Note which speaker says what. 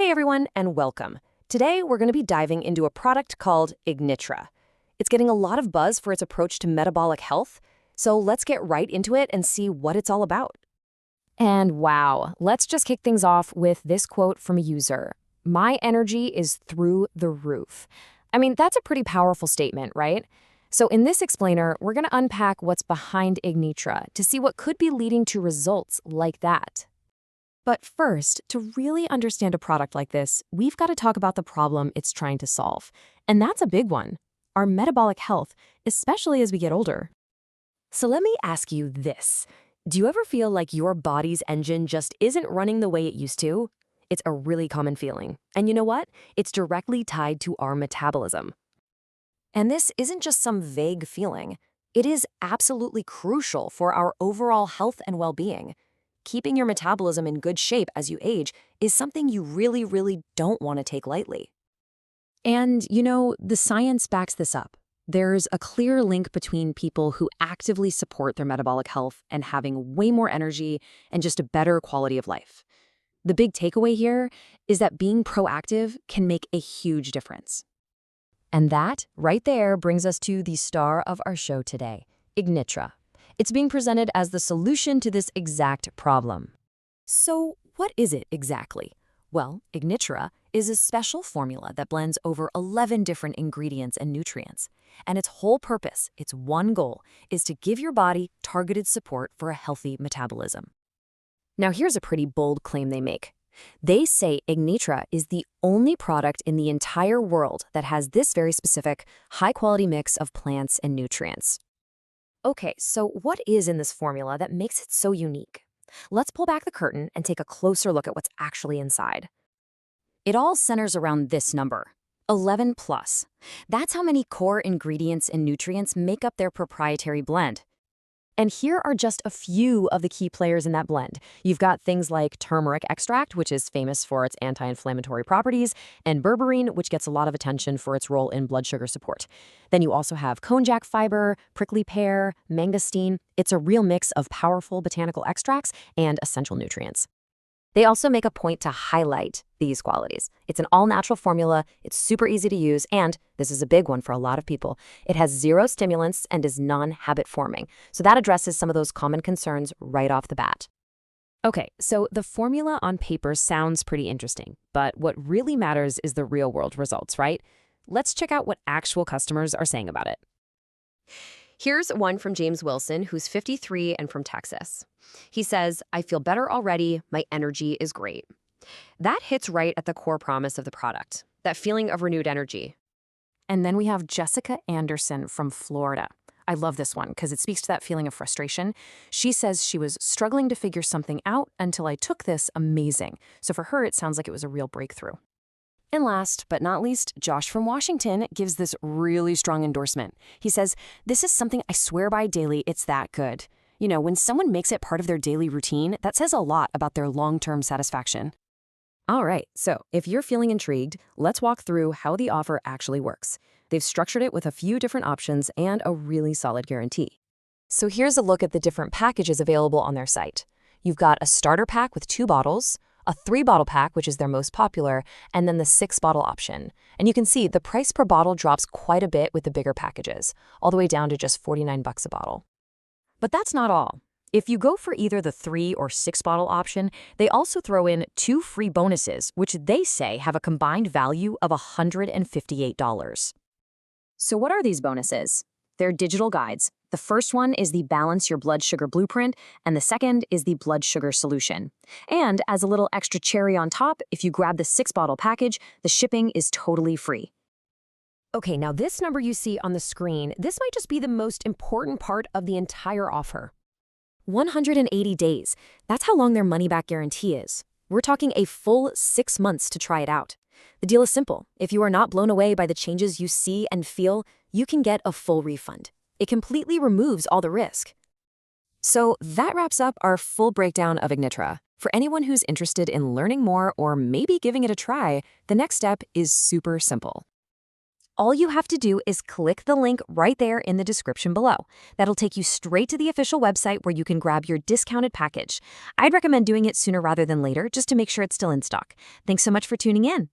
Speaker 1: Hey everyone, and welcome. Today we're going to be diving into a product called Ignitra. It's getting a lot of buzz for its approach to metabolic health, so let's get right into it and see what it's all about. And wow, let's just kick things off with this quote from a user. My energy is through the roof. I mean, that's a pretty powerful statement, right? So in this explainer, we're going to unpack what's behind Ignitra to see what could be leading to results like that. But first, to really understand a product like this, we've got to talk about the problem it's trying to solve. And that's a big one, our metabolic health, especially as we get older. So let me ask you this. Do you ever feel like your body's engine just isn't running the way it used to? It's a really common feeling. And you know what? It's directly tied to our metabolism. And this isn't just some vague feeling. It is absolutely crucial for our overall health and well-being. Keeping your metabolism in good shape as you age is something you really don't want to take lightly. And, the science backs this up. There's a clear link between people who actively support their metabolic health and having way more energy and just a better quality of life. The big takeaway here is that being proactive can make a huge difference. And that, right there, brings us to the star of our show today, Ignitra. It's being presented as the solution to this exact problem. So what is it exactly? Well, Ignitra is a special formula that blends over 11 different ingredients and nutrients. And its whole purpose, its one goal, is to give your body targeted support for a healthy metabolism. Now here's a pretty bold claim they make. They say Ignitra is the only product in the entire world that has this very specific, high-quality mix of plants and nutrients. Okay, so what is in this formula that makes it so unique? Let's pull back the curtain and take a closer look at what's actually inside. It all centers around this number, 11 plus. That's how many core ingredients and nutrients make up their proprietary blend. And here are just a few of the key players in that blend. You've got things like Turmeric Extract, which is famous for its anti-inflammatory properties, and Berberine, which gets a lot of attention for its role in blood sugar support. Then you also have Konjac Fiber, Prickly Pear, Mangosteen. It's a real mix of powerful botanical extracts and essential nutrients. They also make a point to highlight these qualities. It's an all-natural formula, it's super easy to use, and this is a big one for a lot of people. It has 0 stimulants and is non-habit forming. So that addresses some of those common concerns right off the bat. Okay, so the formula on paper sounds pretty interesting, but what really matters is the real-world results, right? Let's check out what actual customers are saying about it. Here's one from James Wilson, who's 53 and from Texas. He says, I feel better already, my energy is great. That hits right at the core promise of the product, that feeling of renewed energy. And then we have Jessica Anderson from Florida. I love this one because it speaks to that feeling of frustration. She says she was struggling to figure something out until I took this amazing. So for her, it sounds like it was a real breakthrough. And last but not least, Josh from Washington gives this really strong endorsement. He says, this is something I swear by daily, it's that good. When someone makes it part of their daily routine, that says a lot about their long-term satisfaction. All right, so if you're feeling intrigued, let's walk through how the offer actually works. They've structured it with a few different options and a really solid guarantee. So here's a look at the different packages available on their site. You've got a starter pack with 2 bottles, a 3-bottle pack, which is their most popular, and then the 6-bottle option. And you can see the price per bottle drops quite a bit with the bigger packages, all the way down to just $49 a bottle. But that's not all. If you go for either the 3 or 6-bottle option, they also throw in 2 free bonuses, which they say have a combined value of $158. So what are these bonuses? They're digital guides. The first one is the Balance Your Blood Sugar Blueprint, and the second is the Blood Sugar Solution. And as a little extra cherry on top, if you grab the 6-bottle package, the shipping is totally free. Okay, now this number you see on the screen, this might just be the most important part of the entire offer. 180 days. That's how long their money-back guarantee is. We're talking a full 6 months to try it out. The deal is simple. If you are not blown away by the changes you see and feel, you can get a full refund. It completely removes all the risk. So that wraps up our full breakdown of Ignitra. For anyone who's interested in learning more or maybe giving it a try, the next step is super simple. All you have to do is click the link right there in the description below. That'll take you straight to the official website where you can grab your discounted package. I'd recommend doing it sooner rather than later just to make sure it's still in stock. Thanks so much for tuning in.